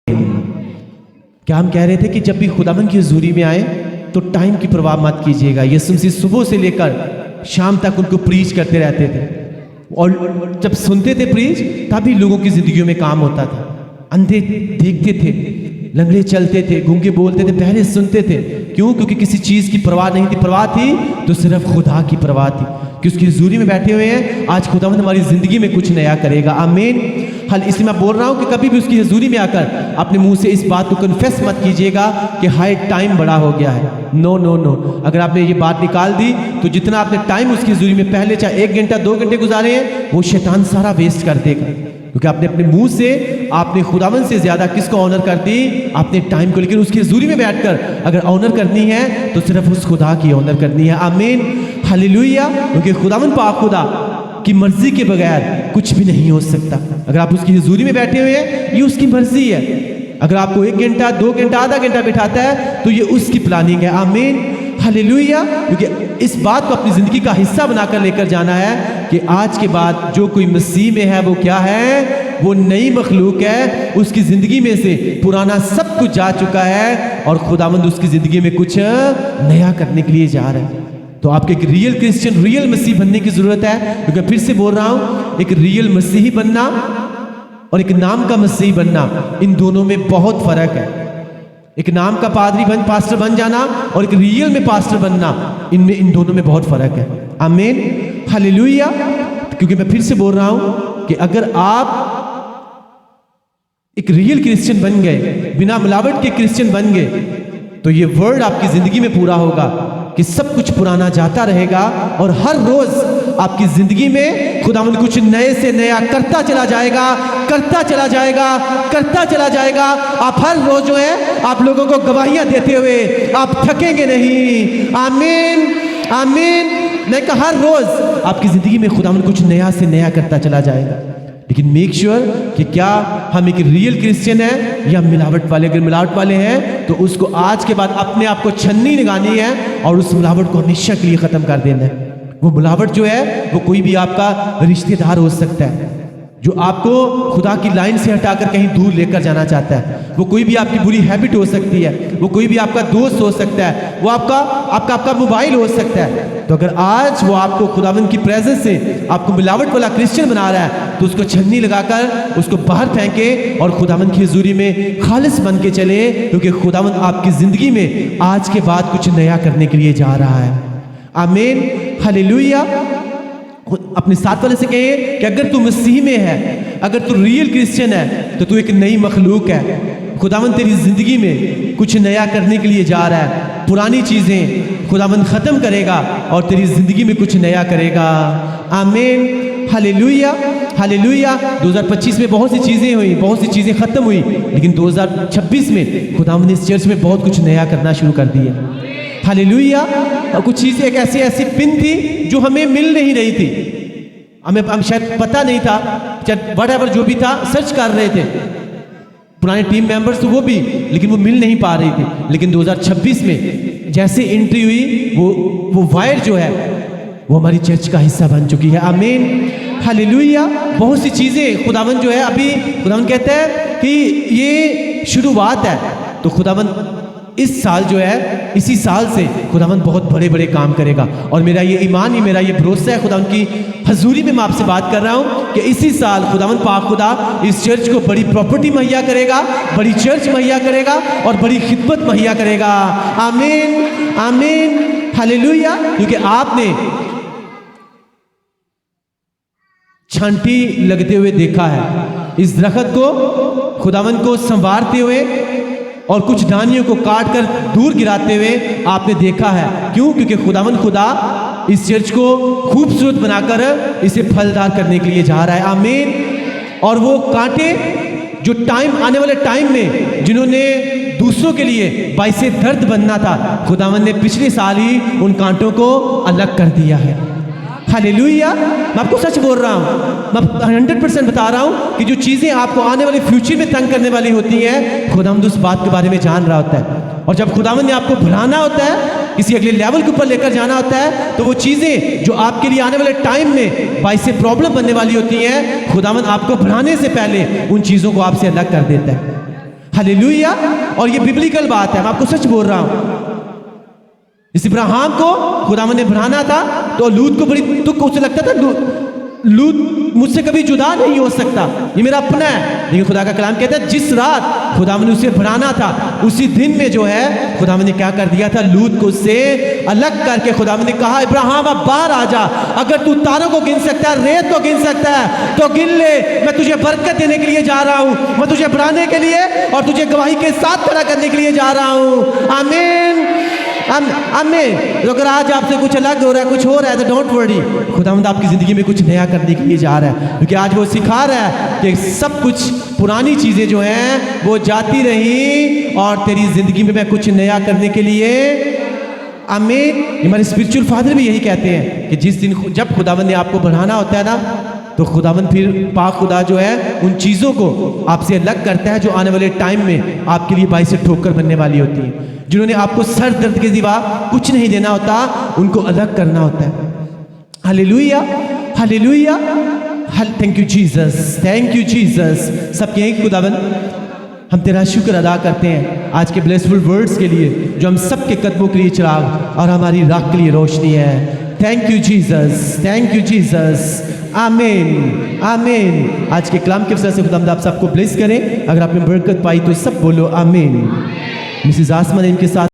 क्या हम कह रहे थे कि जब भी खुदावन की हुजूरी में आए तो टाइम की परवाह मत कीजिएगा। यीशु मसीह सुबह से लेकर शाम तक उनको प्रीच करते रहते थे, और जब सुनते थे प्रीच तभी लोगों की जिंदगियों में काम होता था। अंधे देखते थे, लंगड़े चलते थे, गूंगे बोलते थे, बहरे सुनते थे। क्यों? क्योंकि किसी चीज की परवाह नहीं थी। परवाह थी तो सिर्फ खुदा की परवाह थी कि उसकी हुजूरी में बैठे हुए हैं। आज खुदावंद हमारी जिंदगी में कुछ नया करेगा। आमीन। हल इसलिए मैं बोल रहा हूं कि कभी भी उसकी हुजूरी में आकर अपने मुंह से इस बात को कन्फेस मत कीजिएगा कि हाय टाइम बड़ा हो गया है। नो नो नो, अगर आपने ये बात निकाल दी तो जितना आपने टाइम उसकी हुजूरी में पहले चाहे 1 घंटा 2 घंटे गुजारे हैं वो शैतान सारा वेस्ट कर देगा, क्योंकि आपने अपने मुंह से आपने खुदावन से ज्यादा किसको ऑनर कर दी? आपने टाइम को। लेकिन उसकी हुजूरी में बैठकर अगर ऑनर करनी है तो सिर्फ उस खुदा की ऑनर करनी है। आमीन, हालेलुया। क्योंकि खुदावन पाक खुदा की मर्जी के बगैर कुछ भी नहीं हो सकता। अगर आप उसकी हुजूरी में बैठे हुए हैं, ये उसकी मर्जी है। अगर आपको 1 घंटा 2 घंटा आधा घंटा बिठाता है तो ये उसकी प्लानिंग है। आमीन, हालेलुया। क्योंकि इस बात को अपनी जिंदगी का हिस्सा बनाकर लेकर जाना है कि आज के बाद जो कोई मसीह में है वो क्या है? वो नई मखलूक है। उसकी जिंदगी में से पुराना सब कुछ जा चुका है और खुदावंद उसकी जिंदगी में कुछ नया करने के लिए जा रहा है। तो आपको एक रियल क्रिश्चियन, रियल मसीह बनने की जरूरत है। क्योंकि फिर से बोल रहा हूं, एक रियल मसीही बनना और एक नाम का मसीही बनना, इन दोनों में बहुत फर्क है। एक नाम का पास्टर बन जाना और एक रियल में पास्टर बनना, इन दोनों में बहुत फर्क है। आमीन, हालेलुया। क्योंकि मैं फिर से बोल रहा हूं कि अगर आप एक रियल क्रिश्चियन बन गए, बिना मिलावट के क्रिश्चियन बन गए, तो ये वर्ड आपकी जिंदगी में पूरा होगा कि सब कुछ पुराना जाता रहेगा और हर रोज आपकी जिंदगी में खुदावंद कुछ नए से नया करता चला जाएगा, करता चला जाएगा, करता चला जाएगा। आप हर रोज जो है आप लोगों को गवाहियां देते हुए आप थकेंगे नहीं। आमीन, आमीन। मैं कहा हर रोज आपकी जिंदगी में खुदावंद कुछ नया से नया करता चला जाएगा। लेकिन मेक श्योर कि क्या हम एक रियल क्रिश्चियन है या मिलावट वाले। अगर मिलावट वाले हैं तो उसको आज के बाद अपने आप को छन्नी लगानी है और उस मिलावट को हमेशा के लिए खत्म कर देना है। वो मिलावट जो है वो कोई भी आपका रिश्तेदार हो सकता है जो आपको खुदा की लाइन से हटाकर कहीं दूर लेकर जाना चाहता है। वो कोई भी आपकी बुरी हैबिट हो सकती है, वो कोई भी आपका दोस्त हो सकता है, वो आपका मोबाइल हो सकता है। तो अगर आज वो आपको खुदावंद की प्रेजेंस से आपको मिलावट वाला क्रिश्चियन बना रहा है तो उसको छन्नी लगाकर उसको बाहर फेंके और खुदावंद की हुजूरी में खालिस बन के चले, क्योंकि खुदावंद आपकी जिंदगी में आज के बाद कुछ नया करने के लिए जा रहा है। आमीन, हालेलुया। अपने साथ वाले से कहिए कि अगर तू मसीह में है, अगर तू रियल क्रिश्चियन है तो तू एक नई मखलूक है। खुदावंद तेरी जिंदगी में कुछ नया करने के लिए जा रहा है। पुरानी चीजें खुदावंद खत्म करेगा और तेरी जिंदगी में कुछ नया करेगा। आमीन, हालेलुया, हालेलुया। 2025 में बहुत सी चीजें हुई, बहुत सी चीजें खत्म हुई, लेकिन 2026 में खुदावंद इस चर्च में बहुत कुछ नया करना शुरू कर दिया। हालेलुया। और कुछ चीजें एक ऐसी पिन थी जो हमें मिल नहीं रही थी, हम शायद पता नहीं था, व्हाटएवर जो भी था सर्च कर रहे थे, पुराने टीम मेंबर्स तो वो भी, लेकिन वो मिल नहीं पा रही थी। लेकिन 2026 में जैसे एंट्री हुई वो वायर जो है वो हमारी चर्च का हिस्सा बन चुकी है। आमीन, हालेलुया। बहुत सी चीजें खुदावंद जो है, अभी खुदावंद कहते हैं कि ये शुरुआत है। तो खुदावंद इस साल जो है, इसी साल से खुदावंद बहुत बड़े बड़े काम करेगा। और मेरा ये ईमान ही, मेरा ये भरोसा है खुदावंद की हजूरी में मैं आपसे बात कर रहा हूं कि इसी साल खुदावंद पाक खुदा इस चर्च को बड़ी प्रॉपर्टी मुहैया करेगा, बड़ी चर्च मुहैया करेगा और बड़ी खिदमत मुहैया करेगा। आमीन, आमीन, हालेलुया। क्योंकि आपने छांटी लगते हुए देखा है, इस दरख्त को खुदावंद को संवारते हुए और कुछ डानियों को काट कर दूर गिराते हुए आपने देखा है। क्यों? क्योंकि खुदावंद खुदा इस चर्च को खूबसूरत बनाकर इसे फलदार करने के लिए जा रहा है। आमीन। और वो कांटे जो टाइम, आने वाले टाइम में जिन्होंने दूसरों के लिए बाइसे दर्द बनना था, खुदावंद ने पिछले साल ही उन कांटों को अलग कर दिया है। हालेलुया। मैं आपको सच बोल रहा हूँ, मैं 100% बता रहा हूँ कि जो चीज़ें आपको आने वाले फ्यूचर में तंग करने वाली होती हैं, खुदावंद उस बात के बारे में जान रहा होता है। और जब खुदावंद ने आपको बढ़ाना होता है, किसी अगले लेवल के ऊपर लेकर जाना होता है, तो वो चीज़ें जो आपके लिए आने वाले टाइम में बाइस से प्रॉब्लम बनने वाली होती हैं, खुदावंद आपको बढ़ाने से पहले उन चीज़ों को आपसे अलग कर देता है। हालेलुया। और ये बिब्लिकल बात है, मैं आपको सच बोल रहा हूं। इस इब्राहिम को खुदावंद ने बनाना था तो लूत को बड़ी दुख उसे लगता था, लूत मुझसे कभी जुदा नहीं हो सकता, ये मेरा अपना है। लेकिन खुदा का कलाम कहता है जिस रात खुदावंद ने उसे बनाना था उसी दिन में जो है खुदावंद ने क्या कर दिया था, लूत को उससे अलग करके खुदावंद ने कहा इब्राहिम अब बाहर आ जा, अगर तू तारों को गिन सकता है, रेत को गिन सकता है तो गिन ले, मैं तुझे बरकत देने के लिए जा रहा हूं, मैं तुझे बनाने के लिए और तुझे गवाही के साथ खड़ा करने के लिए जा रहा हूं। आमीन आमीन। तो अगर आज आपसे कुछ अलग हो रहा है, कुछ हो रहा है, तो डोंट वरी, खुदावंद आपकी जिंदगी में कुछ नया करने के लिए जा रहा है, क्योंकि आज वो सिखा रहा है कि सब कुछ पुरानी चीजें जो हैं वो जाती रही और तेरी जिंदगी में मैं कुछ नया करने के लिए। आमीन। हमारे स्पिरिचुअल फादर भी यही कहते हैं कि जिस दिन जब खुदावंद ने आपको बढ़ाना होता है ना, तो खुदावंद फिर पाक खुदा जो है उन चीज़ों को आपसे अलग करता है जो आने वाले टाइम में आपके लिए बाइस से ठोकर बनने वाली होती है। जिन्होंने आपको सर दर्द के सिवा कुछ नहीं देना होता, उनको अलग करना होता है। Hallelujah hallelujah. Thank you Jesus, thank you Jesus. सबके हैं खुदावंद, हम तेरा शुक्र अदा करते हैं आज के ब्लेसफुल वर्ड्स के लिए जो हम सबके कदमों के लिए चिराग और हमारी राह के लिए रोशनी है। Thank you Jesus, thank you Jesus. आमीन आमीन। आज के कलाम के वजह से खुदावंद आप सबको ब्लेस करें। अगर आपने बरकत पाई तो सब बोलो आमीन। मिसेस आसमा ने इनके साथ